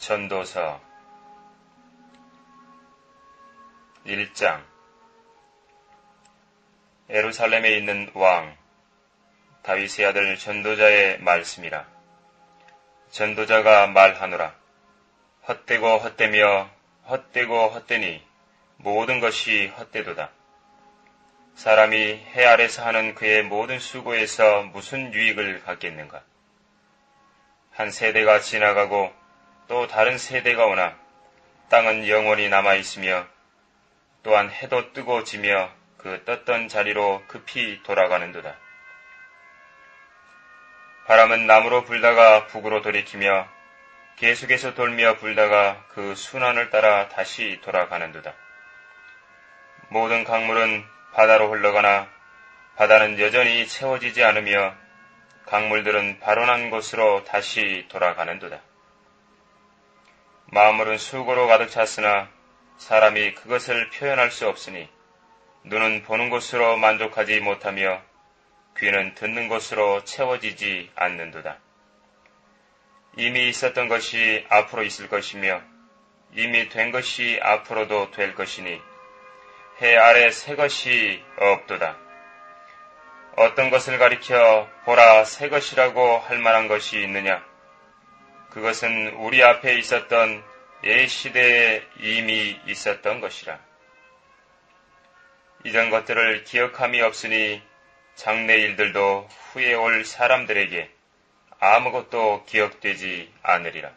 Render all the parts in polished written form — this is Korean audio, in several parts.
전도서 1장. 예루살렘에 있는 왕 다윗의 아들 전도자의 말씀이라. 전도자가 말하노라. 헛되고 헛되며 헛되고 헛되니 모든 것이 헛되도다. 사람이 해 아래서 하는 그의 모든 수고에서 무슨 유익을 갖겠는가? 한 세대가 지나가고 또 다른 세대가 오나 땅은 영원히 남아있으며 또한 해도 뜨고 지며 그 떴던 자리로 급히 돌아가는도다. 바람은 남으로 불다가 북으로 돌이키며 계속해서 돌며 불다가 그 순환을 따라 다시 돌아가는도다. 모든 강물은 바다로 흘러가나 바다는 여전히 채워지지 않으며 강물들은 발원한 곳으로 다시 돌아가는도다. 마음물은 수고로 가득 찼으나 사람이 그것을 표현할 수 없으니 눈은 보는 것으로 만족하지 못하며 귀는 듣는 것으로 채워지지 않는도다. 이미 있었던 것이 앞으로 있을 것이며 이미 된 것이 앞으로도 될 것이니 해 아래 새 것이 없도다. 어떤 것을 가리켜 보라 새 것이라고 할 만한 것이 있느냐? 그것은 우리 앞에 있었던 옛 시대에 이미 있었던 것이라. 이전 것들을 기억함이 없으니 장래 일들도 후에 올 사람들에게 아무것도 기억되지 않으리라.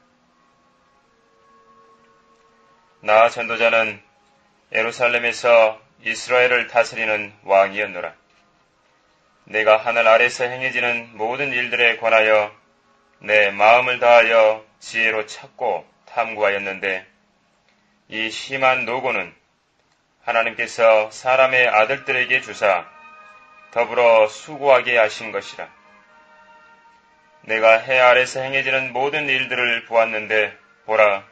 나 전도자는 예루살렘에서 이스라엘을 다스리는 왕이었노라. 내가 하늘 아래서 행해지는 모든 일들에 관하여 내 마음을 다하여 지혜로 찾고 탐구하였는데 이 심한 노고는 하나님께서 사람의 아들들에게 주사 더불어 수고하게 하신 것이라. 내가 해 아래서 행해지는 모든 일들을 보았는데 보라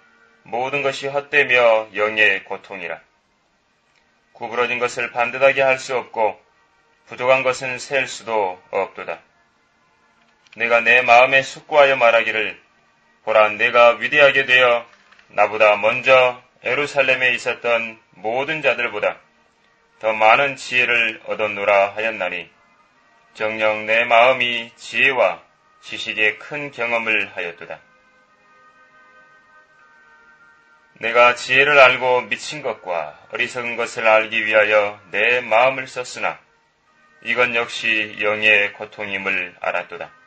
모든 것이 헛되며 영의 고통이라. 구부러진 것을 반듯하게 할 수 없고 부족한 것은 셀 수도 없도다. 내가 내 마음에 숙고하여 말하기를 보라 내가 위대하게 되어 나보다 먼저 예루살렘에 있었던 모든 자들보다 더 많은 지혜를 얻었노라 하였나니 정녕 내 마음이 지혜와 지식의 큰 경험을 하였도다. 내가 지혜를 알고 미친 것과 어리석은 것을 알기 위하여 내 마음을 썼으나 이건 역시 영의 고통임을 알았도다.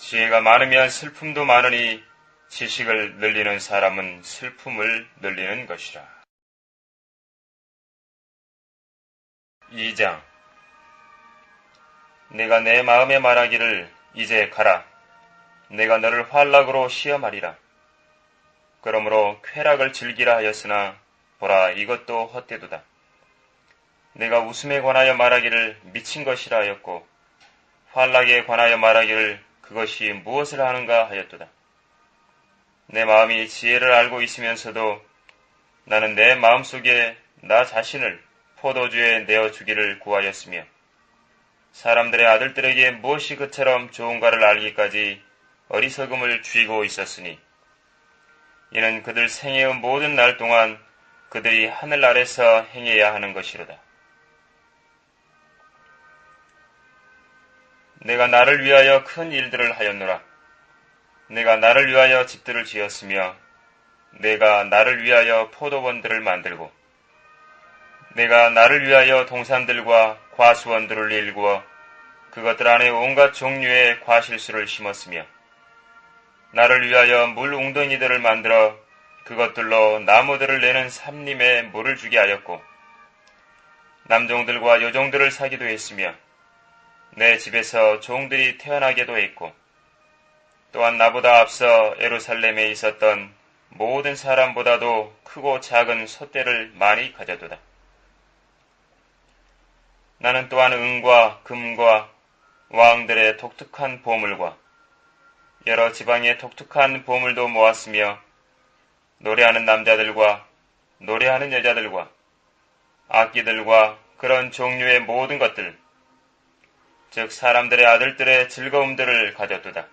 지혜가 많으면 슬픔도 많으니 지식을 늘리는 사람은 슬픔을 늘리는 것이라. 2장. 내가 내 마음에 말하기를 이제 가라. 내가 너를 환락으로 시험하리라. 그러므로 쾌락을 즐기라 하였으나 보라 이것도 헛되도다. 내가 웃음에 관하여 말하기를 미친 것이라 하였고 환락에 관하여 말하기를 그것이 무엇을 하는가 하였도다. 내 마음이 지혜를 알고 있으면서도 나는 내 마음속에 나 자신을 포도주에 내어주기를 구하였으며 사람들의 아들들에게 무엇이 그처럼 좋은가를 알기까지 어리석음을 쥐고 있었으니 이는 그들 생애의 모든 날 동안 그들이 하늘 아래서 행해야 하는 것이로다. 내가 나를 위하여 큰 일들을 하였노라. 내가 나를 위하여 집들을 지었으며 내가 나를 위하여 포도원들을 만들고 내가 나를 위하여 동산들과 과수원들을 일구어 그것들 안에 온갖 종류의 과실수를 심었으며 나를 위하여 물 웅덩이들을 만들어 그것들로 나무들을 내는 삼림에 물을 주게 하였고 남종들과 여종들을 사기도 했으며 내 집에서 종들이 태어나게도 했고 또한 나보다 앞서 예루살렘에 있었던 모든 사람보다도 크고 작은 소떼를 많이 가져도다. 나는 또한 은과 금과 왕들의 독특한 보물과 여러 지방의 독특한 보물도 모았으며 노래하는 남자들과 노래하는 여자들과 악기들과 그런 종류의 모든 것들 즉 사람들의 아들들의 즐거움들을 가졌도다.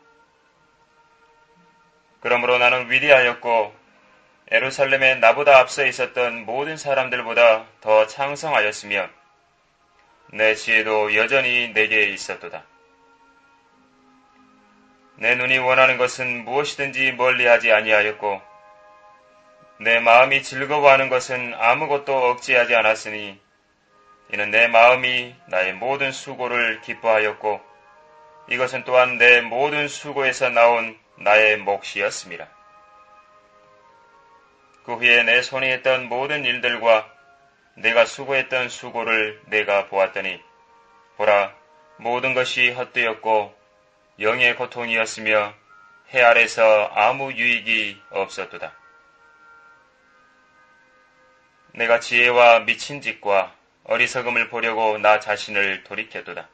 그러므로 나는 위대하였고 예루살렘에 나보다 앞서 있었던 모든 사람들보다 더 창성하였으며 내 지혜도 여전히 내게 있었도다. 내 눈이 원하는 것은 무엇이든지 멀리하지 아니하였고 내 마음이 즐거워하는 것은 아무것도 억제하지 않았으니 이는 내 마음이 나의 모든 수고를 기뻐하였고 이것은 또한 내 모든 수고에서 나온 나의 몫이었습니다. 그 후에 내 손이 했던 모든 일들과 내가 수고했던 수고를 내가 보았더니 보라, 모든 것이 헛되었고 영의 고통이었으며 해 아래서 아무 유익이 없었도다. 내가 지혜와 미친 짓과 어리석음을 보려고 나 자신을 돌이켰도다.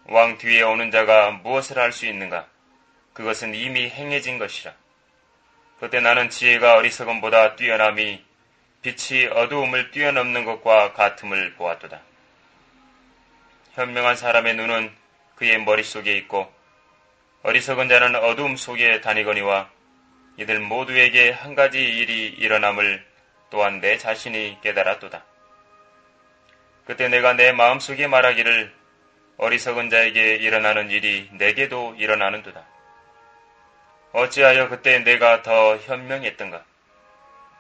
왕 뒤에 오는 자가 무엇을 할 수 있는가? 그것은 이미 행해진 것이라. 그때 나는 지혜가 어리석음보다 뛰어남이 빛이 어두움을 뛰어넘는 것과 같음을 보았도다. 현명한 사람의 눈은 그의 머릿속에 있고 어리석은 자는 어두움 속에 다니거니와 이들 모두에게 한 가지 일이 일어남을 또한 내 자신이 깨달았도다. 그때 내가 내 마음속에 말하기를 어리석은 자에게 일어나는 일이 내게도 일어나는도다. 어찌하여 그때 내가 더 현명했던가?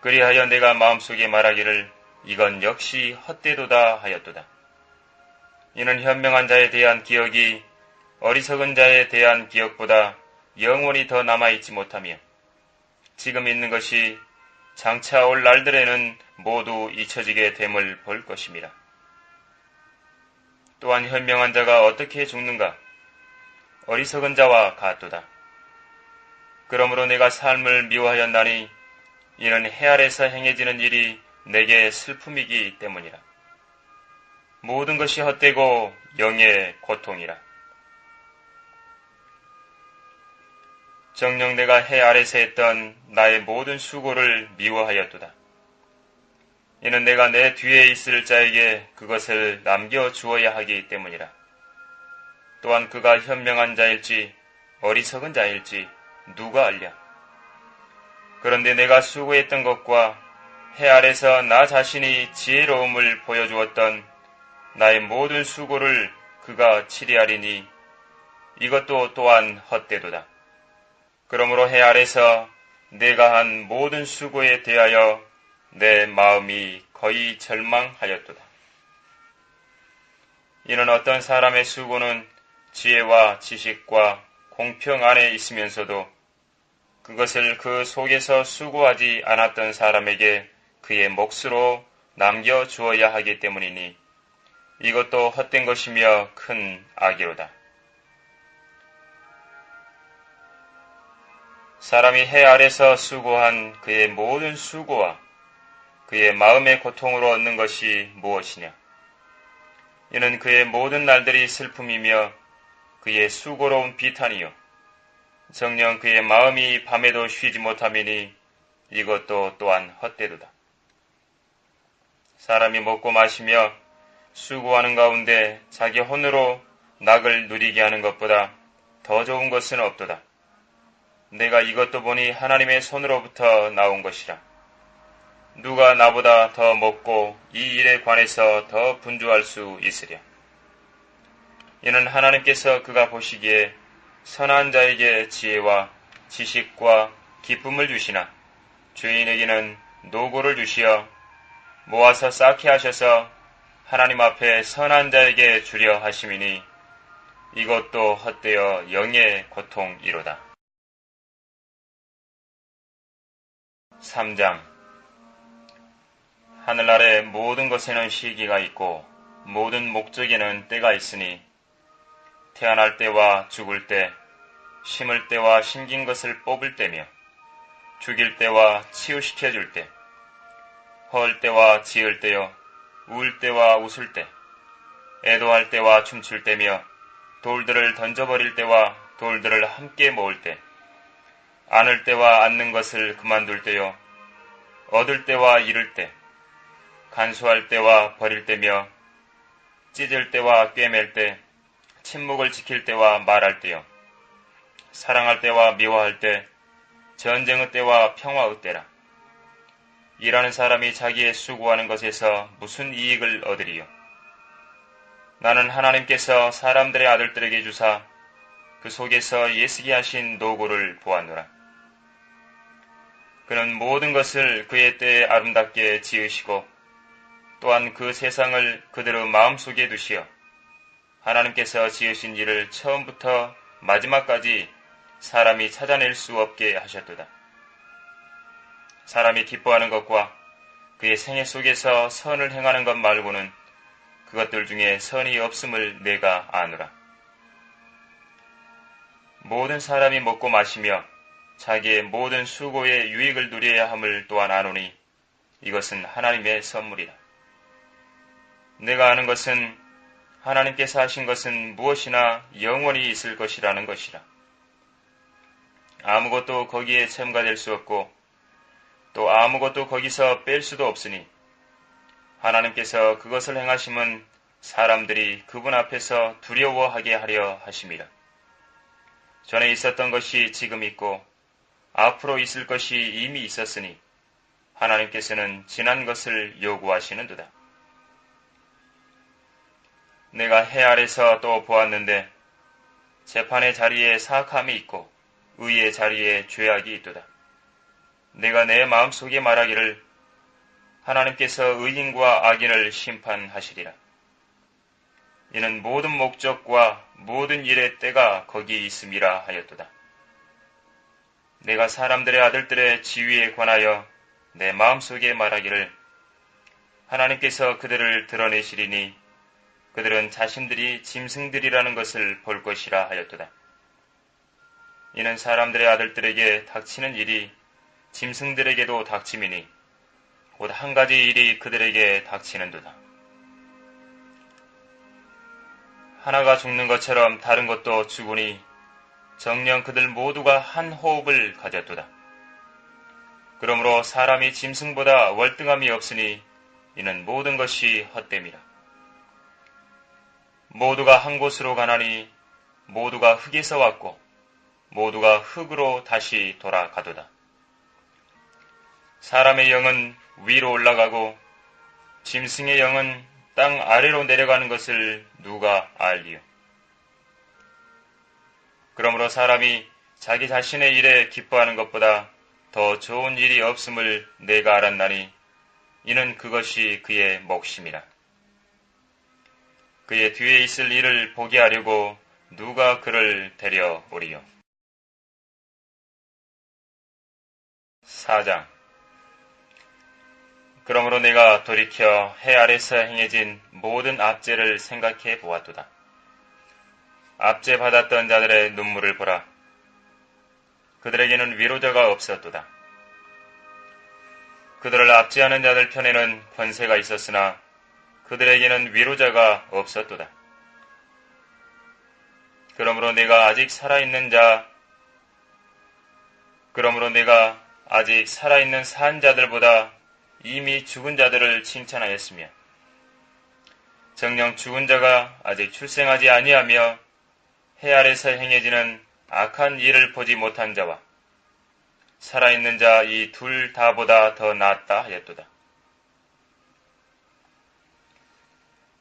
그리하여 내가 마음속에 말하기를 이건 역시 헛되도다 하였도다. 이는 현명한 자에 대한 기억이 어리석은 자에 대한 기억보다 영원히 더 남아있지 못하며 지금 있는 것이 장차 올 날들에는 모두 잊혀지게 됨을 볼 것입니다. 또한 현명한 자가 어떻게 죽는가? 어리석은 자와 같도다. 그러므로 내가 삶을 미워하였나니 이는 해 아래서 행해지는 일이 내게 슬픔이기 때문이라. 모든 것이 헛되고 영의 고통이라. 정녕 내가 해 아래서 했던 나의 모든 수고를 미워하였도다. 이는 내가 내 뒤에 있을 자에게 그것을 남겨주어야 하기 때문이라. 또한 그가 현명한 자일지 어리석은 자일지 누가 알랴. 그런데 내가 수고했던 것과 해 아래서 나 자신이 지혜로움을 보여주었던 나의 모든 수고를 그가 치리하리니 이것도 또한 헛되도다. 그러므로 해 아래서 내가 한 모든 수고에 대하여 내 마음이 거의 절망하였도다. 이는 어떤 사람의 수고는 지혜와 지식과 공평 안에 있으면서도 그것을 그 속에서 수고하지 않았던 사람에게 그의 몫으로 남겨주어야 하기 때문이니 이것도 헛된 것이며 큰 악이로다. 사람이 해 아래서 수고한 그의 모든 수고와 그의 마음의 고통으로 얻는 것이 무엇이냐? 이는 그의 모든 날들이 슬픔이며 그의 수고로운 비탄이요. 정녕 그의 마음이 밤에도 쉬지 못함이니 이것도 또한 헛되도다. 사람이 먹고 마시며 수고하는 가운데 자기 혼으로 낙을 누리게 하는 것보다 더 좋은 것은 없도다. 내가 이것도 보니 하나님의 손으로부터 나온 것이라. 누가 나보다 더 먹고 이 일에 관해서 더 분주할 수 있으랴. 이는 하나님께서 그가 보시기에 선한 자에게 지혜와 지식과 기쁨을 주시나 죄인에게는 노고를 주시어 모아서 쌓게 하셔서 하나님 앞에 선한 자에게 주려 하심이니 이것도 헛되어 영의 고통이로다. 3장. 하늘 아래 모든 것에는 시기가 있고 모든 목적에는 때가 있으니 태어날 때와 죽을 때, 심을 때와 심긴 것을 뽑을 때며 죽일 때와 치유시켜 줄 때, 헐 때와 지을 때요, 울 때와 웃을 때, 애도할 때와 춤출 때며 돌들을 던져버릴 때와 돌들을 함께 모을 때, 안을 때와 앉는 것을 그만둘 때요, 얻을 때와 잃을 때, 간수할 때와 버릴 때며 찢을 때와 꿰맬 때, 침묵을 지킬 때와 말할 때요, 사랑할 때와 미워할 때, 전쟁의 때와 평화의 때라. 일하는 사람이 자기의 수고하는 것에서 무슨 이익을 얻으리요? 나는 하나님께서 사람들의 아들들에게 주사 그 속에서 예스게 하신 노고를 보았노라. 그는 모든 것을 그의 때에 아름답게 지으시고 또한 그 세상을 그들의 마음속에 두시어 하나님께서 지으신 일을 처음부터 마지막까지 사람이 찾아낼 수 없게 하셨도다. 사람이 기뻐하는 것과 그의 생애 속에서 선을 행하는 것 말고는 그것들 중에 선이 없음을 내가 아노라. 모든 사람이 먹고 마시며 자기의 모든 수고의 유익을 누려야 함을 또한 아노니 이것은 하나님의 선물이다. 내가 아는 것은 하나님께서 하신 것은 무엇이나 영원히 있을 것이라는 것이라. 아무것도 거기에 첨가될 수 없고 또 아무것도 거기서 뺄 수도 없으니 하나님께서 그것을 행하심은 사람들이 그분 앞에서 두려워하게 하려 하심이라. 전에 있었던 것이 지금 있고 앞으로 있을 것이 이미 있었으니 하나님께서는 지난 것을 요구하시는도다. 내가 해 아래서 또 보았는데 재판의 자리에 사악함이 있고 의의 자리에 죄악이 있도다. 내가 내 마음속에 말하기를 하나님께서 의인과 악인을 심판하시리라. 이는 모든 목적과 모든 일의 때가 거기 있음이라 하였도다. 내가 사람들의 아들들의 지위에 관하여 내 마음속에 말하기를 하나님께서 그들을 드러내시리니 그들은 자신들이 짐승들이라는 것을 볼 것이라 하였도다. 이는 사람들의 아들들에게 닥치는 일이 짐승들에게도 닥침이니 곧 한 가지 일이 그들에게 닥치는도다. 하나가 죽는 것처럼 다른 것도 죽으니 정녕 그들 모두가 한 호흡을 가졌도다. 그러므로 사람이 짐승보다 월등함이 없으니 이는 모든 것이 헛됨이라. 모두가 한 곳으로 가나니 모두가 흙에서 왔고 모두가 흙으로 다시 돌아가도다. 사람의 영은 위로 올라가고 짐승의 영은 땅 아래로 내려가는 것을 누가 알리요? 그러므로 사람이 자기 자신의 일에 기뻐하는 것보다 더 좋은 일이 없음을 내가 알았나니 이는 그것이 그의 몫임이라. 그의 뒤에 있을 일을 보게 하려고 누가 그를 데려오리요? 4장. 그러므로 내가 돌이켜 해 아래서 행해진 모든 압제를 생각해 보았도다. 압제 받았던 자들의 눈물을 보라. 그들에게는 위로자가 없었도다. 그들을 압제하는 자들 편에는 권세가 있었으나 그들에게는 위로자가 없었도다. 그러므로 내가 아직 살아있는 산 자들보다 이미 죽은 자들을 칭찬하였으며 정녕 죽은 자가 아직 출생하지 아니하며 해 아래서 행해지는 악한 일을 보지 못한 자와 살아있는 자 이 둘 다보다 더 낫다 하였도다.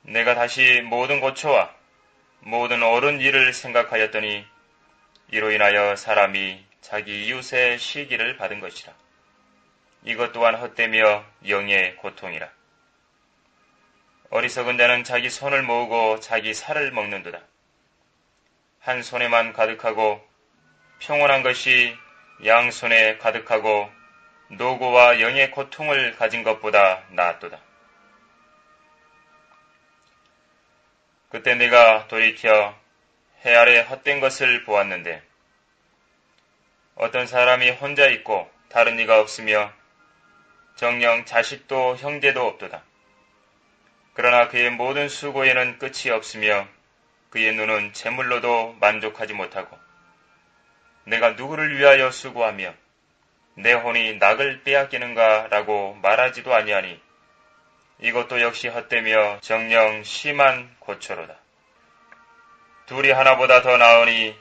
내가 다시 모든 고초와 모든 옳은 일을 생각하였더니 이로 인하여 사람이 자기 이웃의 시기를 받은 것이라. 이것 또한 헛되며 영의 고통이라. 어리석은 자는 자기 손을 모으고 자기 살을 먹는도다. 한 손에만 가득하고 평온한 것이 양손에 가득하고 노고와 영의 고통을 가진 것보다 나았도다. 그때 내가 돌이켜 해 아래 헛된 것을 보았는데 어떤 사람이 혼자 있고 다른 이가 없으며 정녕 자식도 형제도 없도다. 그러나 그의 모든 수고에는 끝이 없으며 그의 눈은 재물로도 만족하지 못하고 내가 누구를 위하여 수고하며 내 혼이 낙을 빼앗기는가 라고 말하지도 아니하니 이것도 역시 헛되며 정녕 심한 고초로다. 둘이 하나보다 더 나으니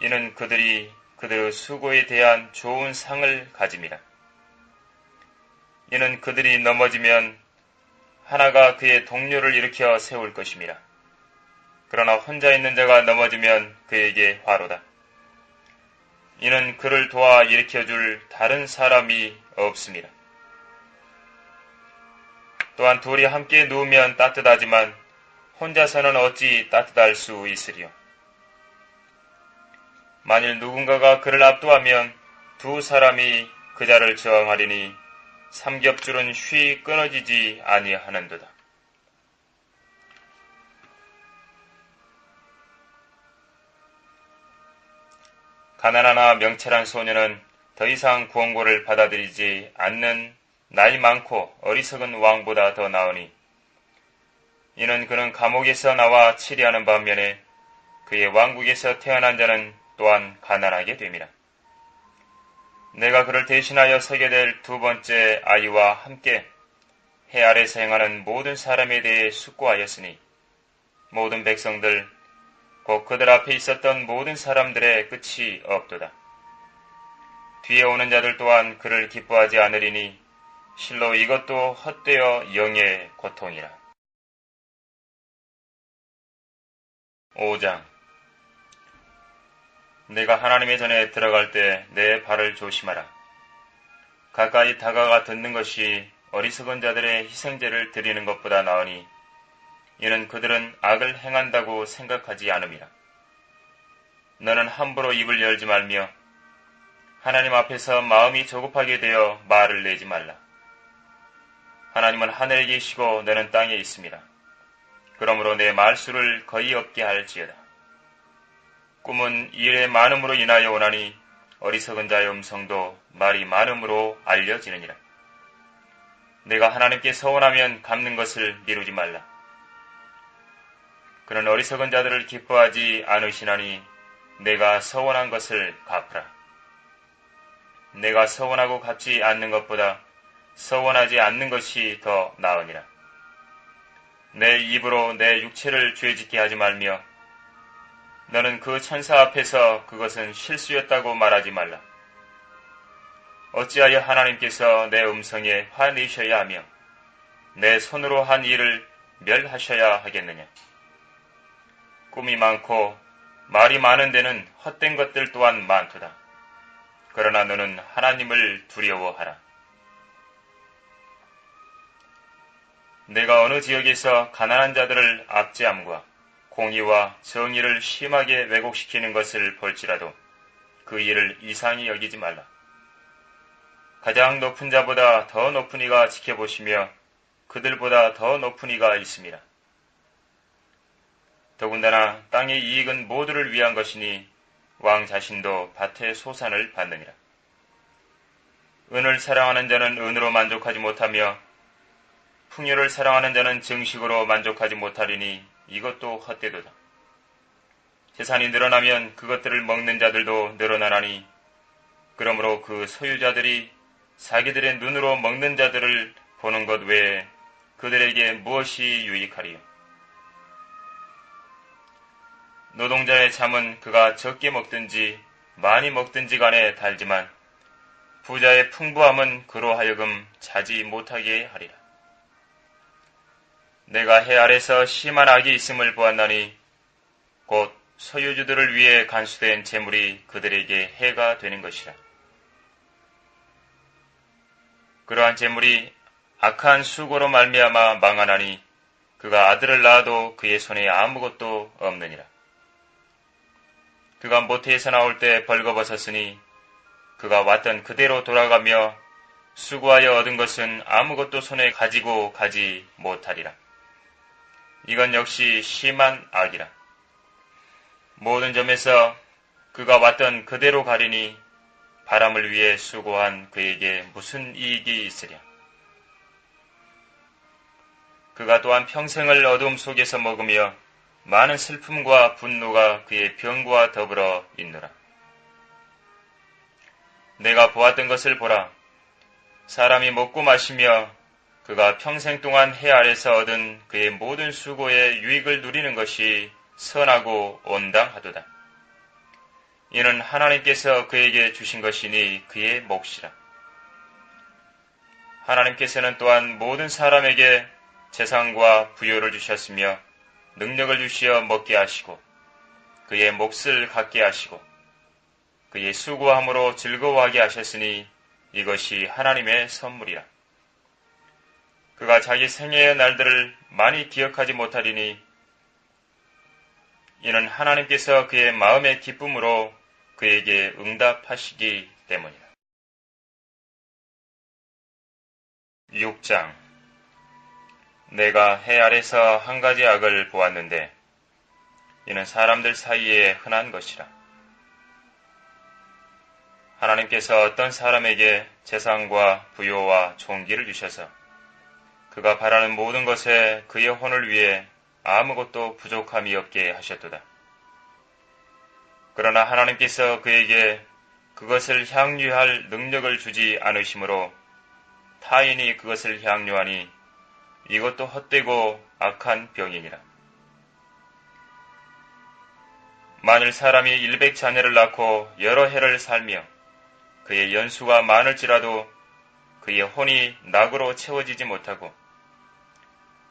이는 그들이 그들의 수고에 대한 좋은 상을 가짐이라. 이는 그들이 넘어지면 하나가 그의 동료를 일으켜 세울 것임이라. 그러나 혼자 있는 자가 넘어지면 그에게 화로다. 이는 그를 도와 일으켜줄 다른 사람이 없음이라. 또한 둘이 함께 누우면 따뜻하지만 혼자서는 어찌 따뜻할 수 있으리요. 만일 누군가가 그를 압도하면 두 사람이 그 자를 저항하리니 삼겹줄은 쉬 끊어지지 아니하는도다. 가난하나 명철한 소녀는 더 이상 구원고를 받아들이지 않는 나이 많고 어리석은 왕보다 더 나으니, 이는 그는 감옥에서 나와 치리하는 반면에 그의 왕국에서 태어난 자는 또한 가난하게 됨이라. 내가 그를 대신하여 서게 될 두 번째 아이와 함께 해 아래서 행하는 모든 사람에 대해 숙고하였으니 모든 백성들 곧 그들 앞에 있었던 모든 사람들의 끝이 없도다. 뒤에 오는 자들 또한 그를 기뻐하지 않으리니 실로 이것도 헛되어 영의 고통이라. 5장. 내가 하나님의 전에 들어갈 때 내 발을 조심하라. 가까이 다가가 듣는 것이 어리석은 자들의 희생제를 드리는 것보다 나으니 이는 그들은 악을 행한다고 생각하지 않음이라. 너는 함부로 입을 열지 말며 하나님 앞에서 마음이 조급하게 되어 말을 내지 말라. 하나님은 하늘에 계시고 너는 땅에 있음이라. 그러므로 내 말수를 거의 없게 할지어다. 꿈은 일의 많음으로 인하여 오나니 어리석은 자의 음성도 말이 많음으로 알려지느니라. 내가 하나님께 서원하면 갚는 것을 미루지 말라. 그는 어리석은 자들을 기뻐하지 않으시나니 내가 서원한 것을 갚으라. 내가 서원하고 갚지 않는 것보다 서원하지 않는 것이 더 나으니라. 내 입으로 내 육체를 죄짓게 하지 말며 너는 그 천사 앞에서 그것은 실수였다고 말하지 말라. 어찌하여 하나님께서 내 음성에 화내셔야 하며 내 손으로 한 일을 멸하셔야 하겠느냐. 꿈이 많고 말이 많은 데는 헛된 것들 또한 많도다. 그러나 너는 하나님을 두려워하라. 내가 어느 지역에서 가난한 자들을 압제함과 공의와 정의를 심하게 왜곡시키는 것을 볼지라도 그 일을 이상히 여기지 말라. 가장 높은 자보다 더 높은 이가 지켜보시며 그들보다 더 높은 이가 있습니다. 더군다나 땅의 이익은 모두를 위한 것이니 왕 자신도 밭의 소산을 받느니라. 은을 사랑하는 자는 은으로 만족하지 못하며 풍요를 사랑하는 자는 정식으로 만족하지 못하리니 이것도 헛되도다. 재산이 늘어나면 그것들을 먹는 자들도 늘어나나니 그러므로 그 소유자들이 자기들의 눈으로 먹는 자들을 보는 것 외에 그들에게 무엇이 유익하리요. 노동자의 잠은 그가 적게 먹든지 많이 먹든지 간에 달지만 부자의 풍부함은 그로 하여금 자지 못하게 하리라. 내가 해 아래서 심한 악이 있음을 보았나니 곧 소유주들을 위해 간수된 재물이 그들에게 해가 되는 것이라. 그러한 재물이 악한 수고로 말미암아 망하나니 그가 아들을 낳아도 그의 손에 아무것도 없느니라. 그가 모태에서 나올 때 벌거벗었으니 그가 왔던 그대로 돌아가며 수고하여 얻은 것은 아무것도 손에 가지고 가지 못하리라. 이건 역시 심한 악이라. 모든 점에서 그가 왔던 그대로 가리니 바람을 위해 수고한 그에게 무슨 이익이 있으랴. 그가 또한 평생을 어둠 속에서 먹으며 많은 슬픔과 분노가 그의 병과 더불어 있노라. 내가 보았던 것을 보라. 사람이 먹고 마시며 그가 평생 동안 해 아래서 얻은 그의 모든 수고의 유익을 누리는 것이 선하고 온당하도다. 이는 하나님께서 그에게 주신 것이니 그의 몫이라. 하나님께서는 또한 모든 사람에게 재산과 부요를 주셨으며 능력을 주시어 먹게 하시고 그의 몫을 갖게 하시고 그의 수고함으로 즐거워하게 하셨으니 이것이 하나님의 선물이라. 그가 자기 생애의 날들을 많이 기억하지 못하리니 이는 하나님께서 그의 마음의 기쁨으로 그에게 응답하시기 때문이라. 6장. 내가 해 아래서 한 가지 악을 보았는데 이는 사람들 사이에 흔한 것이라. 하나님께서 어떤 사람에게 재산과 부요와 존귀를 주셔서 그가 바라는 모든 것에 그의 혼을 위해 아무것도 부족함이 없게 하셨도다. 그러나 하나님께서 그에게 그것을 향유할 능력을 주지 않으시므로 타인이 그것을 향유하니 이것도 헛되고 악한 병이니라. 만일 사람이 100자녀를 낳고 여러 해를 살며 그의 연수가 많을지라도 그의 혼이 낙으로 채워지지 못하고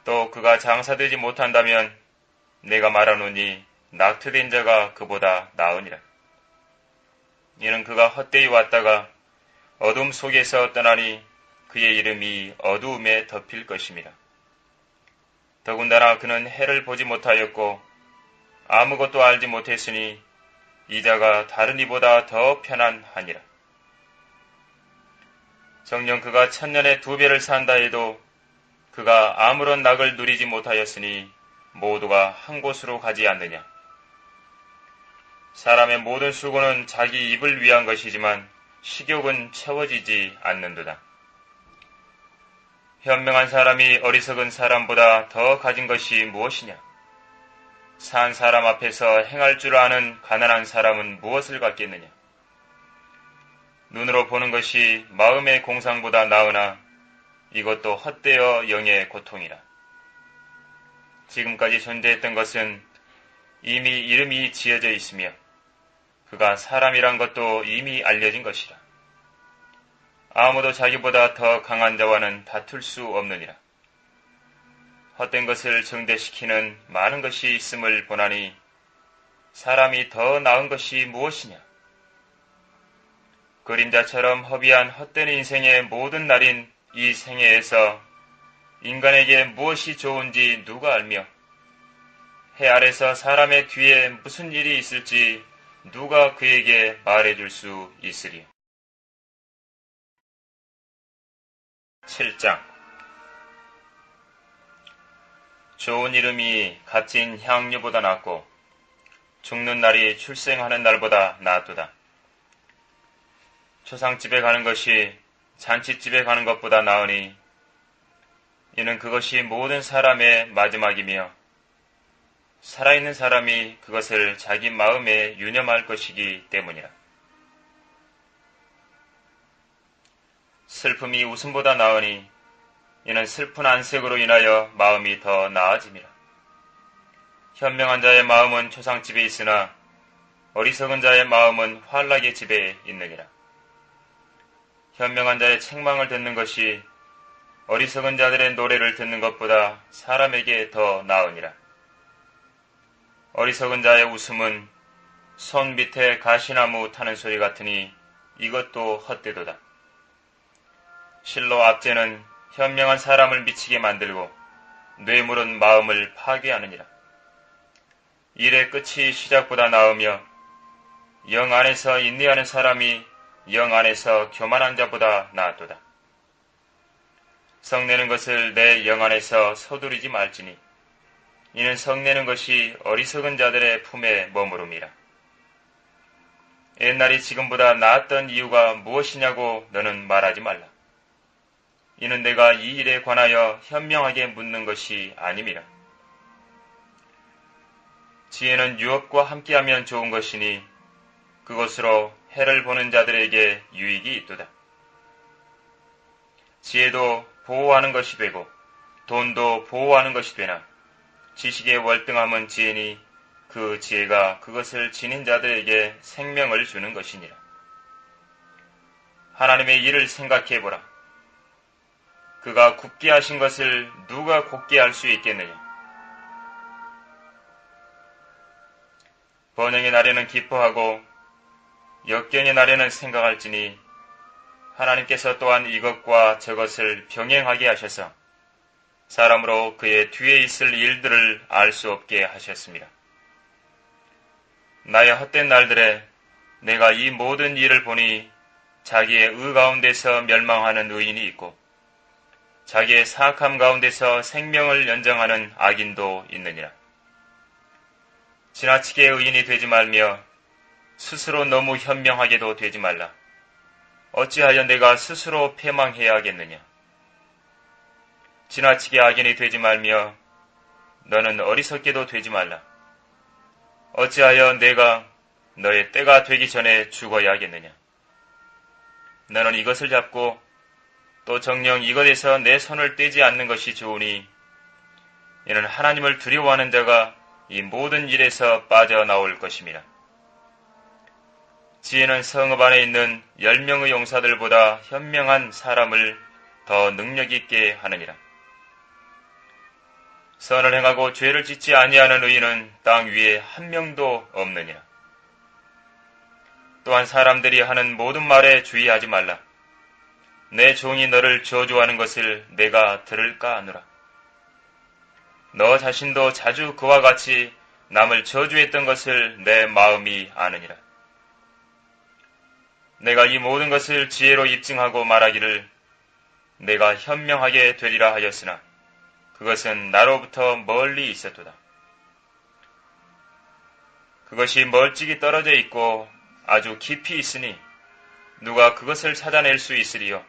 또 그가 장사되지 못한다면 내가 말하노니 낙태된 자가 그보다 나으니라. 이는 그가 헛되이 왔다가 어둠 속에서 떠나니 그의 이름이 어두움에 덮일 것임이라. 더군다나 그는 해를 보지 못하였고 아무것도 알지 못했으니 이 자가 다른 이보다 더 편안하니라. 정녕 그가 천년에 2배를 산다 해도 그가 아무런 낙을 누리지 못하였으니 모두가 한 곳으로 가지 않느냐. 사람의 모든 수고는 자기 입을 위한 것이지만 식욕은 채워지지 않는도다. 현명한 사람이 어리석은 사람보다 더 가진 것이 무엇이냐? 산 사람 앞에서 행할 줄 아는 가난한 사람은 무엇을 갖겠느냐? 눈으로 보는 것이 마음의 공상보다 나으나 이것도 헛되어 영의 고통이라. 지금까지 존재했던 것은 이미 이름이 지어져 있으며 그가 사람이란 것도 이미 알려진 것이라. 아무도 자기보다 더 강한 자와는 다툴 수 없느니라. 헛된 것을 증대시키는 많은 것이 있음을 보나니 사람이 더 나은 것이 무엇이냐? 그림자처럼 허비한 헛된 인생의 모든 날인 이 생애에서 인간에게 무엇이 좋은지 누가 알며 해 아래서 사람의 뒤에 무슨 일이 있을지 누가 그에게 말해줄 수 있으리. 7장. 좋은 이름이 값진 향유보다 낫고 죽는 날이 출생하는 날보다 나았도다. 초상집에 가는 것이 잔치집에 가는 것보다 나으니 이는 그것이 모든 사람의 마지막이며 살아있는 사람이 그것을 자기 마음에 유념할 것이기 때문이라. 슬픔이 웃음보다 나으니 이는 슬픈 안색으로 인하여 마음이 더 나아짐이라. 현명한 자의 마음은 초상집에 있으나 어리석은 자의 마음은 환락의 집에 있느니라. 현명한 자의 책망을 듣는 것이 어리석은 자들의 노래를 듣는 것보다 사람에게 더 나으니라. 어리석은 자의 웃음은 손 밑에 가시나무 타는 소리 같으니 이것도 헛되도다. 실로 압제는 현명한 사람을 미치게 만들고 뇌물은 마음을 파괴하느니라. 일의 끝이 시작보다 나으며 영 안에서 인내하는 사람이 영 안에서 교만한 자보다 나았도다. 성내는 것을 내 영 안에서 서두르지 말지니 이는 성내는 것이 어리석은 자들의 품에 머무름이라. 옛날이 지금보다 나았던 이유가 무엇이냐고 너는 말하지 말라. 이는 내가 이 일에 관하여 현명하게 묻는 것이 아님이라. 지혜는 유업과 함께하면 좋은 것이니 그것으로 해를 보는 자들에게 유익이 있도다. 지혜도 보호하는 것이 되고 돈도 보호하는 것이 되나 지식의 월등함은 지혜니 그 지혜가 그것을 지닌 자들에게 생명을 주는 것이니라. 하나님의 일을 생각해보라. 그가 굳게 하신 것을 누가 곧게 할 수 있겠느냐? 번영의 날에는 기뻐하고 역경의 날에는 생각할지니 하나님께서 또한 이것과 저것을 병행하게 하셔서 사람으로 그의 뒤에 있을 일들을 알 수 없게 하셨습니다. 나의 헛된 날들에 내가 이 모든 일을 보니 자기의 의 가운데서 멸망하는 의인이 있고 자기의 사악함 가운데서 생명을 연장하는 악인도 있느니라. 지나치게 의인이 되지 말며 스스로 너무 현명하게도 되지 말라. 어찌하여 내가 스스로 패망해야 하겠느냐. 지나치게 악인이 되지 말며 너는 어리석게도 되지 말라. 어찌하여 내가 너의 때가 되기 전에 죽어야 하겠느냐. 너는 이것을 잡고 또 정녕 이것에서 내 손을 떼지 않는 것이 좋으니 이는 하나님을 두려워하는 자가 이 모든 일에서 빠져나올 것임이라. 지혜는 성읍 안에 있는 10명의 용사들보다 현명한 사람을 더 능력 있게 하느니라. 선을 행하고 죄를 짓지 아니하는 의인은 땅 위에 한 명도 없느니라. 또한 사람들이 하는 모든 말에 주의하지 말라. 내 종이 너를 저주하는 것을 내가 들을까 하노라. 너 자신도 자주 그와 같이 남을 저주했던 것을 내 마음이 아느니라. 내가 이 모든 것을 지혜로 입증하고 말하기를 내가 현명하게 되리라 하였으나 그것은 나로부터 멀리 있었도다. 그것이 멀찍이 떨어져 있고 아주 깊이 있으니 누가 그것을 찾아낼 수 있으리요.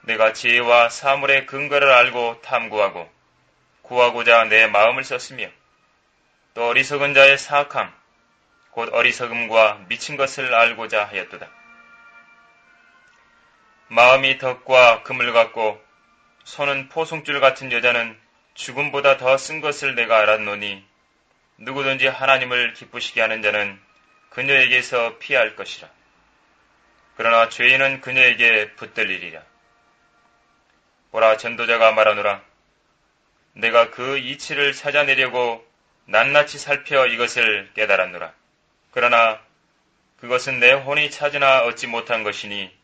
내가 지혜와 사물의 근거를 알고 탐구하고 구하고자 내 마음을 썼으며 또 어리석은 자의 사악함 곧 어리석음과 미친 것을 알고자 하였도다. 마음이 덕과 금을 갖고 손은 포송줄 같은 여자는 죽음보다 더 쓴 것을 내가 알았노니 누구든지 하나님을 기쁘시게 하는 자는 그녀에게서 피할 것이라. 그러나 죄인은 그녀에게 붙들리리라. 보라, 전도자가 말하노라. 내가 그 이치를 찾아내려고 낱낱이 살펴 이것을 깨달았노라. 그러나 그것은 내 혼이 찾으나 얻지 못한 것이니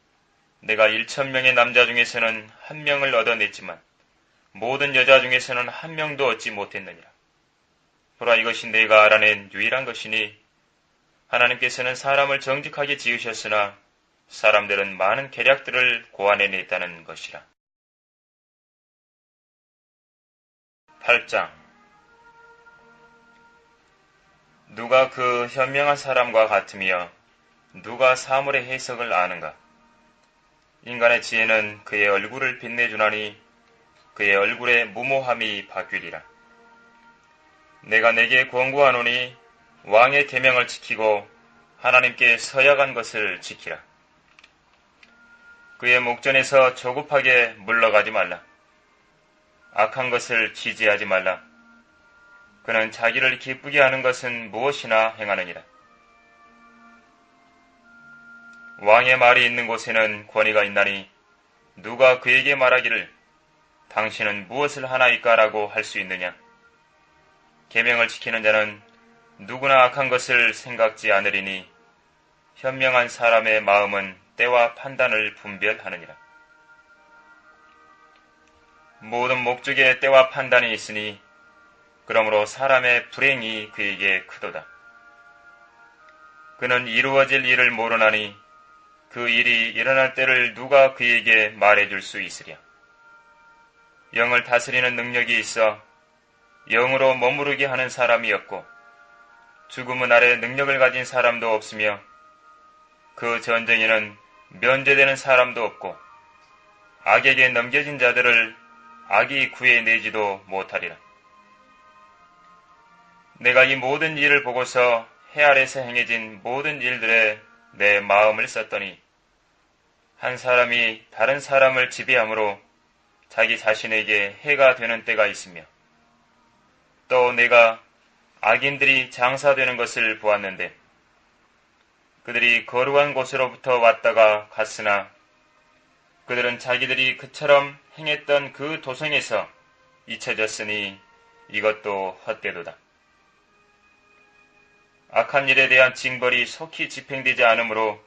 내가 1,000명의 남자 중에서는 한 명을 얻어냈지만 모든 여자 중에서는 한 명도 얻지 못했느니라. 보라, 이것이 내가 알아낸 유일한 것이니 하나님께서는 사람을 정직하게 지으셨으나 사람들은 많은 계략들을 고안해냈다는 것이라. 8장. 누가 그 현명한 사람과 같으며 누가 사물의 해석을 아는가? 인간의 지혜는 그의 얼굴을 빛내주나니 그의 얼굴에 무모함이 바뀌리라. 내가 내게 권고하노니 왕의 계명을 지키고 하나님께 서약한 것을 지키라. 그의 목전에서 조급하게 물러가지 말라. 악한 것을 지지하지 말라. 그는 자기를 기쁘게 하는 것은 무엇이나 행하느니라. 왕의 말이 있는 곳에는 권위가 있나니 누가 그에게 말하기를 당신은 무엇을 하나이까라고 할 수 있느냐. 계명을 지키는 자는 누구나 악한 것을 생각지 않으리니 현명한 사람의 마음은 때와 판단을 분별하느니라. 모든 목적에 때와 판단이 있으니 그러므로 사람의 불행이 그에게 크도다. 그는 이루어질 일을 모르나니 그 일이 일어날 때를 누가 그에게 말해줄 수 있으랴. 영을 다스리는 능력이 있어 영으로 머무르게 하는 사람이 없고 죽음은 아래 능력을 가진 사람도 없으며 그 전쟁에는 면제되는 사람도 없고 악에게 넘겨진 자들을 악이 구해내지도 못하리라. 내가 이 모든 일을 보고서 해 아래서 행해진 모든 일들에 내 마음을 썼더니 한 사람이 다른 사람을 지배함으로 자기 자신에게 해가 되는 때가 있으며 또 내가 악인들이 장사되는 것을 보았는데 그들이 거룩한 곳으로부터 왔다가 갔으나 그들은 자기들이 그처럼 행했던 그 도성에서 잊혀졌으니 이것도 헛되도다. 악한 일에 대한 징벌이 속히 집행되지 않으므로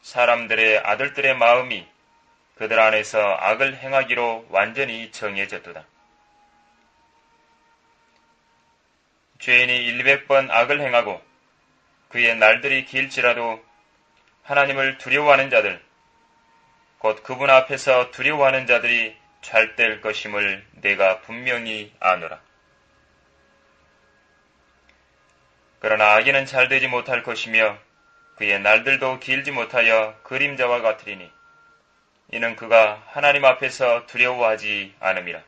사람들의 아들들의 마음이 그들 안에서 악을 행하기로 완전히 정해졌도다. 죄인이 100번 악을 행하고 그의 날들이 길지라도 하나님을 두려워하는 자들, 곧 그분 앞에서 두려워하는 자들이 잘될 것임을 내가 분명히 아노라. 그러나 악인은 잘되지 못할 것이며 그의 날들도 길지 못하여 그림자와 같으리니 이는 그가 하나님 앞에서 두려워하지 않음이라.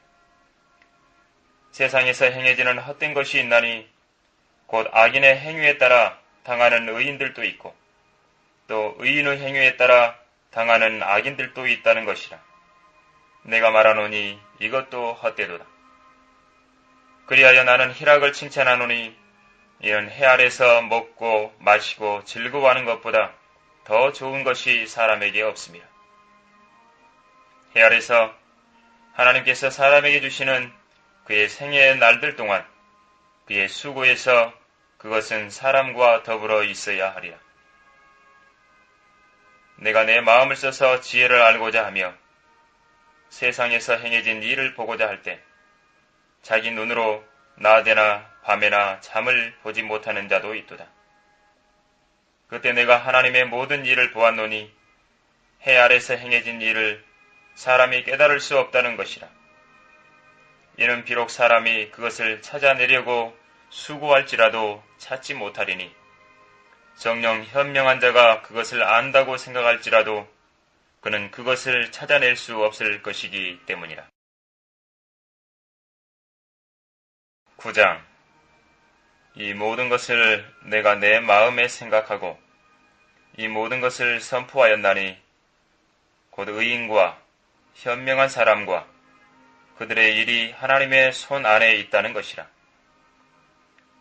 세상에서 행해지는 헛된 것이 있나니 곧 악인의 행위에 따라 당하는 의인들도 있고 또 의인의 행위에 따라 당하는 악인들도 있다는 것이라. 내가 말하노니 이것도 헛되도다. 그리하여 나는 희락을 칭찬하노니 이는 해 아래서 먹고 마시고 즐거워하는 것보다 더 좋은 것이 사람에게 없습니다. 해 아래서 하나님께서 사람에게 주시는 그의 생애의 날들 동안 그의 수고에서 그것은 사람과 더불어 있어야 하리라. 내가 내 마음을 써서 지혜를 알고자 하며 세상에서 행해진 일을 보고자 할 때 자기 눈으로 낮에나 밤에나 잠을 보지 못하는 자도 있도다. 그때 내가 하나님의 모든 일을 보았노니 해 아래서 행해진 일을 사람이 깨달을 수 없다는 것이라. 이는 비록 사람이 그것을 찾아내려고 수고할지라도 찾지 못하리니 정녕 현명한 자가 그것을 안다고 생각할지라도 그는 그것을 찾아낼 수 없을 것이기 때문이라. 9장. 이 모든 것을 내가 내 마음에 생각하고 이 모든 것을 선포하였나니 곧 의인과 현명한 사람과 그들의 일이 하나님의 손 안에 있다는 것이라.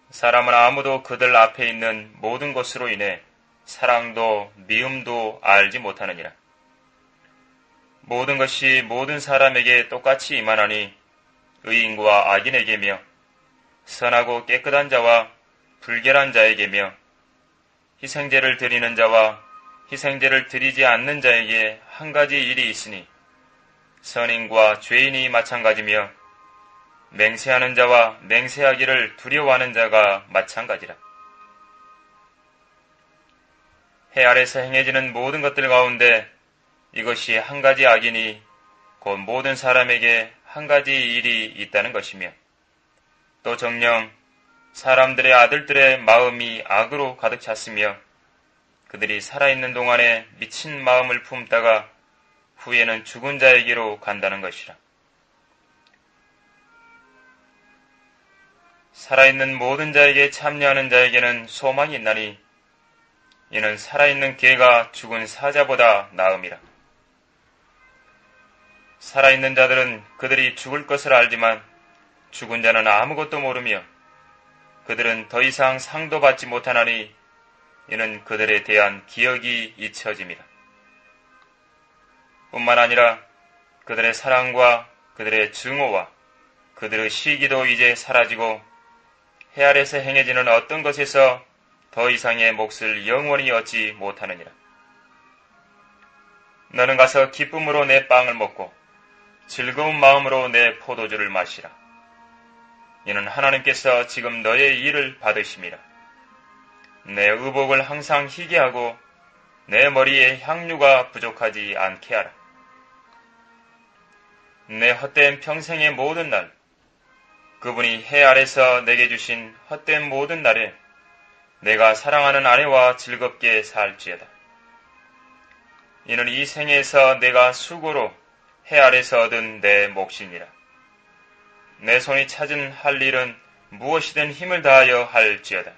사람은 아무도 그들 앞에 있는 모든 것으로 인해 사랑도 미움도 알지 못하느니라. 모든 것이 모든 사람에게 똑같이 임하나니 의인과 악인에게며 선하고 깨끗한 자와 불결한 자에게며 희생제를 드리는 자와 희생제를 드리지 않는 자에게 한 가지 일이 있으니 선인과 죄인이 마찬가지며 맹세하는 자와 맹세하기를 두려워하는 자가 마찬가지라. 해 아래서 행해지는 모든 것들 가운데 이것이 한 가지 악이니 곧 모든 사람에게 한 가지 일이 있다는 것이며 또 정녕 사람들의 아들들의 마음이 악으로 가득 찼으며 그들이 살아있는 동안에 미친 마음을 품다가 후에는 죽은 자에게로 간다는 것이라. 살아있는 모든 자에게 참여하는 자에게는 소망이 있나니 이는 살아있는 개가 죽은 사자보다 나음이라. 살아있는 자들은 그들이 죽을 것을 알지만 죽은 자는 아무것도 모르며 그들은 더 이상 상도 받지 못하나니 이는 그들에 대한 기억이 잊혀짐이라. 뿐만 아니라 그들의 사랑과 그들의 증오와 그들의 시기도 이제 사라지고 해 아래서 행해지는 어떤 것에서 더 이상의 몫을 영원히 얻지 못하느니라. 너는 가서 기쁨으로 내 빵을 먹고 즐거운 마음으로 내 포도주를 마시라. 이는 하나님께서 지금 너의 일을 받으심이라. 내 의복을 항상 희게 하고 내 머리에 향유가 부족하지 않게 하라. 내 헛된 평생의 모든 날, 그분이 해 아래서 내게 주신 헛된 모든 날에 내가 사랑하는 아내와 즐겁게 살지어다. 이는 이 생에서 내가 수고로 해 아래서 얻은 내 몫이니라. 내 손이 찾은 할 일은 무엇이든 힘을 다하여 할지어다.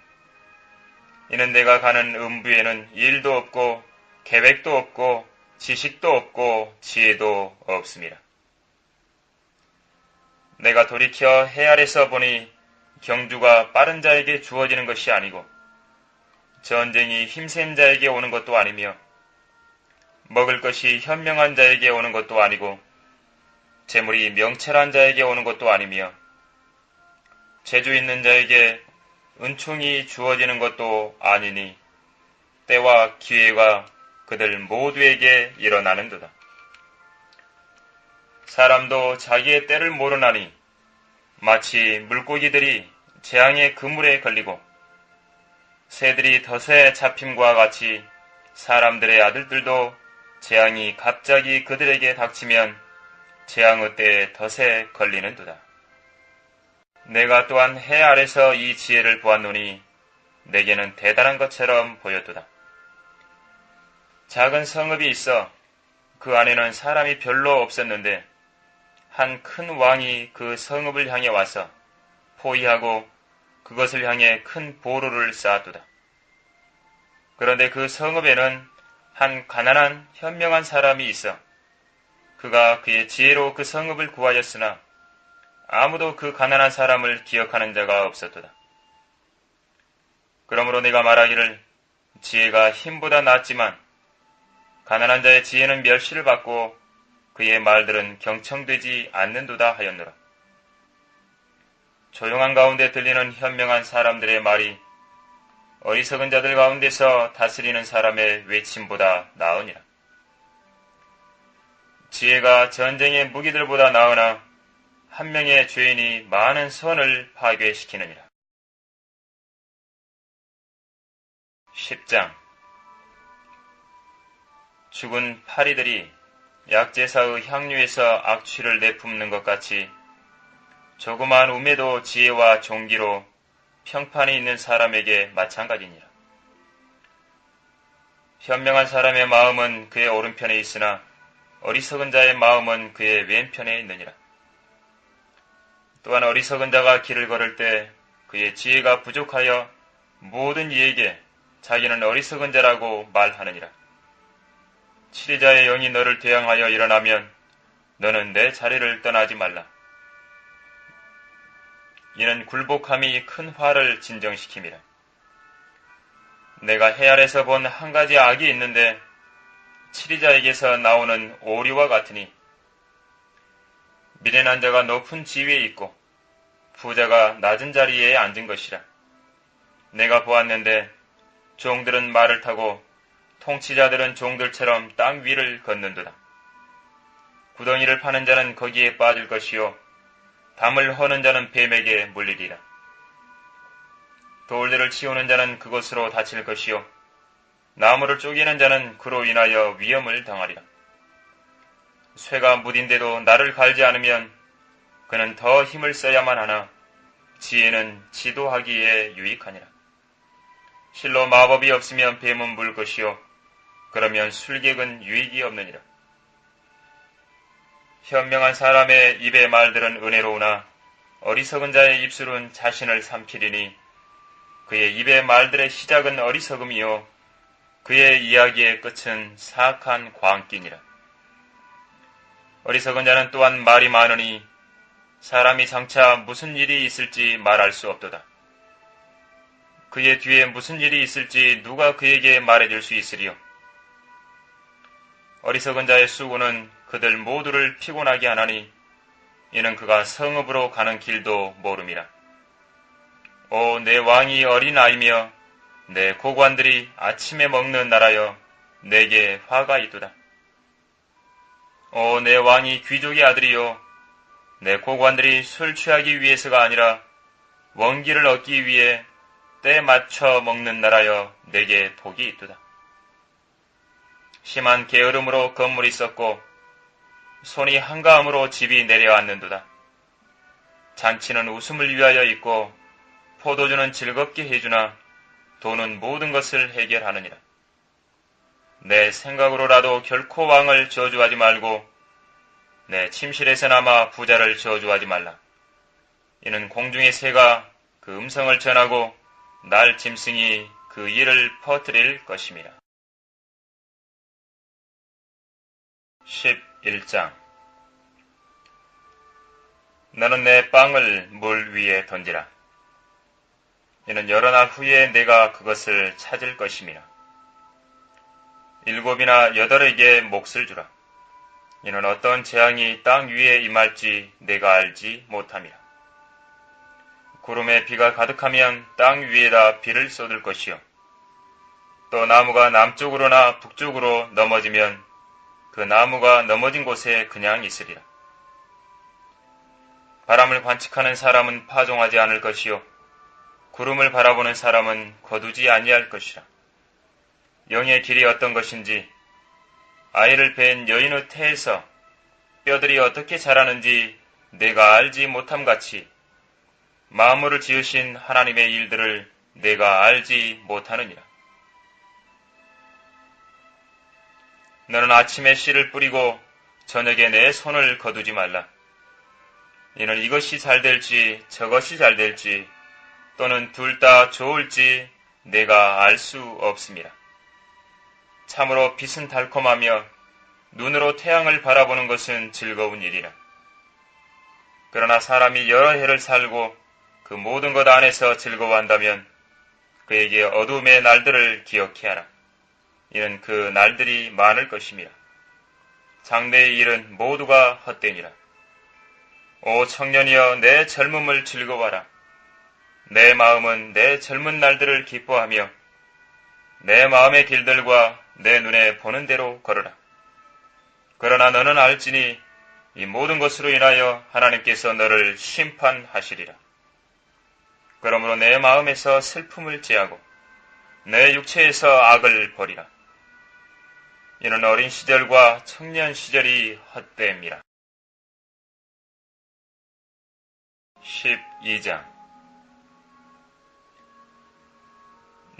이는 내가 가는 음부에는 일도 없고 계획도 없고 지식도 없고 지혜도 없습니다. 내가 돌이켜 해 아래서 보니 경주가 빠른 자에게 주어지는 것이 아니고 전쟁이 힘센 자에게 오는 것도 아니며 먹을 것이 현명한 자에게 오는 것도 아니고 재물이 명철한 자에게 오는 것도 아니며 재주 있는 자에게 은총이 주어지는 것도 아니니 때와 기회가 그들 모두에게 일어나는도다. 사람도 자기의 때를 모르나니 마치 물고기들이 재앙의 그물에 걸리고 새들이 덫에 잡힘과 같이 사람들의 아들들도 재앙이 갑자기 그들에게 닥치면 재앙의 때에 덫에 걸리는도다. 내가 또한 해 아래서 이 지혜를 보았노니 내게는 대단한 것처럼 보였도다. 작은 성읍이 있어 그 안에는 사람이 별로 없었는데 한 큰 왕이 그 성읍을 향해 와서 포위하고 그것을 향해 큰 보루를 쌓았도다. 그런데 그 성읍에는 한 가난한 현명한 사람이 있어 그가 그의 지혜로 그 성읍을 구하였으나 아무도 그 가난한 사람을 기억하는 자가 없었도다. 그러므로 내가 말하기를 지혜가 힘보다 낫지만 가난한 자의 지혜는 멸시를 받고 그의 말들은 경청되지 않는도다 하였노라. 조용한 가운데 들리는 현명한 사람들의 말이 어리석은 자들 가운데서 다스리는 사람의 외침보다 나으니라. 지혜가 전쟁의 무기들보다 나으나 한 명의 죄인이 많은 선을 파괴시키느니라. 10장. 죽은 파리들이 약제사의 향유에서 악취를 내뿜는 것 같이 조그마한 우매도 지혜와 종기로 평판이 있는 사람에게 마찬가지니라. 현명한 사람의 마음은 그의 오른편에 있으나 어리석은 자의 마음은 그의 왼편에 있느니라. 또한 어리석은 자가 길을 걸을 때 그의 지혜가 부족하여 모든 이에게 자기는 어리석은 자라고 말하느니라. 치리자의 영이 너를 대항하여 일어나면 너는 내 자리를 떠나지 말라. 이는 굴복함이 큰 화를 진정시킴이라. 내가 해 아래서 본 한 가지 악이 있는데 치리자에게서 나오는 오류와 같으니 미련한 자가 높은 지위에 있고 부자가 낮은 자리에 앉은 것이라. 내가 보았는데 종들은 말을 타고 통치자들은 종들처럼 땅 위를 걷는도다. 구덩이를 파는 자는 거기에 빠질 것이요 담을 허는 자는 뱀에게 물리리라. 돌들을 치우는 자는 그것으로 다칠 것이요 나무를 쪼개는 자는 그로 인하여 위험을 당하리라. 쇠가 무딘데도 나를 갈지 않으면 그는 더 힘을 써야만 하나 지혜는 지도하기에 유익하니라. 실로 마법이 없으면 뱀은 물 것이요 그러면 술객은 유익이 없느니라. 현명한 사람의 입의 말들은 은혜로우나 어리석은 자의 입술은 자신을 삼키리니 그의 입의 말들의 시작은 어리석음이요 그의 이야기의 끝은 사악한 광기니라. 어리석은 자는 또한 말이 많으니 사람이 장차 무슨 일이 있을지 말할 수 없도다. 그의 뒤에 무슨 일이 있을지 누가 그에게 말해줄 수 있으리요. 어리석은 자의 수고는 그들 모두를 피곤하게 하나니 이는 그가 성읍으로 가는 길도 모름이라. 오, 내 왕이 어린아이며 내 고관들이 아침에 먹는 나라여 내게 화가 있도다. 오, 내 왕이 귀족의 아들이요 내 고관들이 술 취하기 위해서가 아니라 원기를 얻기 위해 때 맞춰 먹는 나라여 내게 복이 있도다. 심한 게으름으로 건물이 썩고 손이 한가함으로 집이 내려앉는도다. 잔치는 웃음을 위하여 있고 포도주는 즐겁게 해주나 돈은 모든 것을 해결하느니라. 내 생각으로라도 결코 왕을 저주하지 말고 내 침실에서나마 부자를 저주하지 말라. 이는 공중의 새가 그 음성을 전하고 날 짐승이 그 일을 퍼뜨릴 것임이라. 11장. 너는 내 빵을 물 위에 던지라. 이는 여러 날 후에 내가 그것을 찾을 것임이라. 7이나 8에게 몫을 주라. 이는 어떤 재앙이 땅 위에 임할지 내가 알지 못함이라. 구름에 비가 가득하면 땅 위에다 비를 쏟을 것이요. 또 나무가 남쪽으로나 북쪽으로 넘어지면 그 나무가 넘어진 곳에 그냥 있으리라. 바람을 관측하는 사람은 파종하지 않을 것이요. 구름을 바라보는 사람은 거두지 아니할 것이라. 영의 길이 어떤 것인지 아이를 뵌 여인의 태에서 뼈들이 어떻게 자라는지 내가 알지 못함같이 만물을 지으신 하나님의 일들을 내가 알지 못하느니라. 너는 아침에 씨를 뿌리고 저녁에 내 손을 거두지 말라. 이는 이것이 잘 될지 저것이 잘 될지 또는 둘 다 좋을지 내가 알 수 없음이라. 참으로 빛은 달콤하며 눈으로 태양을 바라보는 것은 즐거운 일이라. 그러나 사람이 여러 해를 살고 그 모든 것 안에서 즐거워한다면 그에게 어두움의 날들을 기억해 하라. 이는 그 날들이 많을 것임이라. 장래의 일은 모두가 헛되니라. 오 청년이여, 내 젊음을 즐거워하라. 내 마음은 내 젊은 날들을 기뻐하며 내 마음의 길들과 내 눈에 보는 대로 걸으라. 그러나 너는 알지니 이 모든 것으로 인하여 하나님께서 너를 심판하시리라. 그러므로 내 마음에서 슬픔을 제하고 내 육체에서 악을 버리라. 이는 어린 시절과 청년 시절이 헛됨이라. 12장.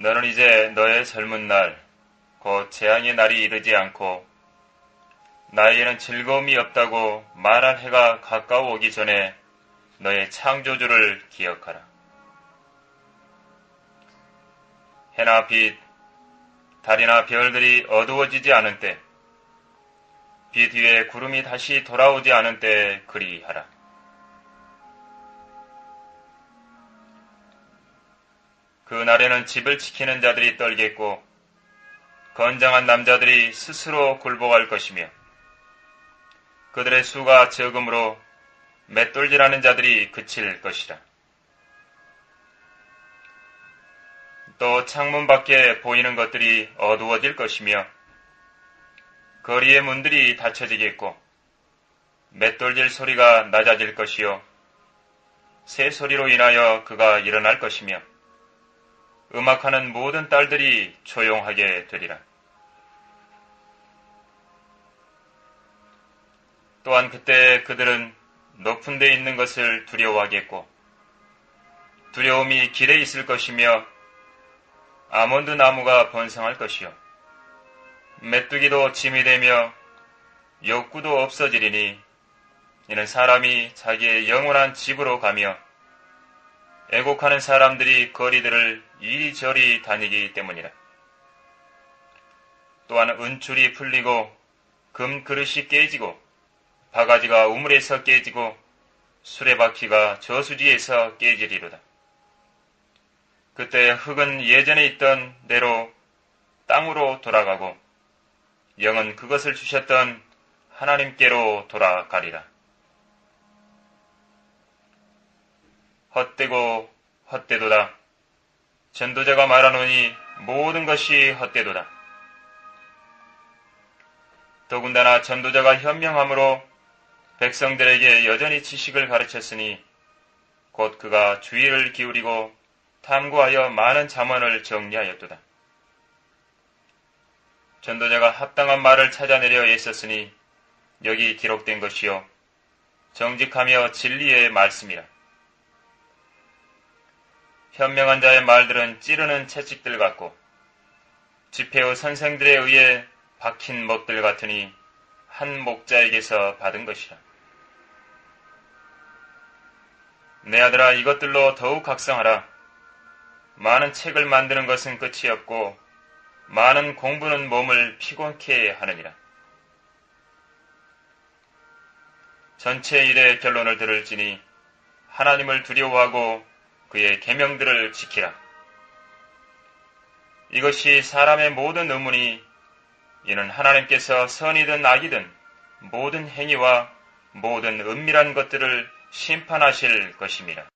너는 이제 너의 젊은 날, 곧 재앙의 날이 이르지 않고 나에게는 즐거움이 없다고 말할 해가 가까워 오기 전에 너의 창조주를 기억하라. 해나 빛, 달이나 별들이 어두워지지 않은 때, 비 뒤에 구름이 다시 돌아오지 않은 때 그리하라. 그 날에는 집을 지키는 자들이 떨겠고 건장한 남자들이 스스로 굴복할 것이며 그들의 수가 적음으로 맷돌질하는 자들이 그칠 것이라. 또 창문 밖에 보이는 것들이 어두워질 것이며 거리의 문들이 닫혀지겠고 맷돌질 소리가 낮아질 것이요 새 소리로 인하여 그가 일어날 것이며 음악하는 모든 딸들이 조용하게 되리라. 또한 그때 그들은 높은 데 있는 것을 두려워하겠고 두려움이 길에 있을 것이며 아몬드 나무가 번성할 것이요 메뚜기도 짐이 되며 욕구도 없어지리니 이는 사람이 자기의 영원한 집으로 가며 애곡하는 사람들이 거리들을 이리저리 다니기 때문이라. 또한 은줄이 풀리고 금 그릇이 깨지고 바가지가 우물에서 깨지고 수레바퀴가 저수지에서 깨지리로다. 그때 흙은 예전에 있던 대로 땅으로 돌아가고 영은 그것을 주셨던 하나님께로 돌아가리라. 헛되고 헛되도다. 전도자가 말하노니 모든 것이 헛되도다. 더군다나 전도자가 현명함으로 백성들에게 여전히 지식을 가르쳤으니 곧 그가 주의를 기울이고 탐구하여 많은 잠언을 정리하였도다. 전도자가 합당한 말을 찾아내려 애썼으니 여기 기록된 것이요 정직하며 진리의 말씀이라. 현명한 자의 말들은 찌르는 채찍들 같고 집회의 선생들에 의해 박힌 못들 같으니 한 목자에게서 받은 것이라. 내 아들아, 이것들로 더욱 각성하라. 많은 책을 만드는 것은 끝이 없고 많은 공부는 몸을 피곤케 하느니라. 전체 일의 결론을 들을지니 하나님을 두려워하고 그의 계명들을 지키라. 이것이 사람의 모든 의문이 이는 하나님께서 선이든 악이든 모든 행위와 모든 은밀한 것들을 심판하실 것입니다.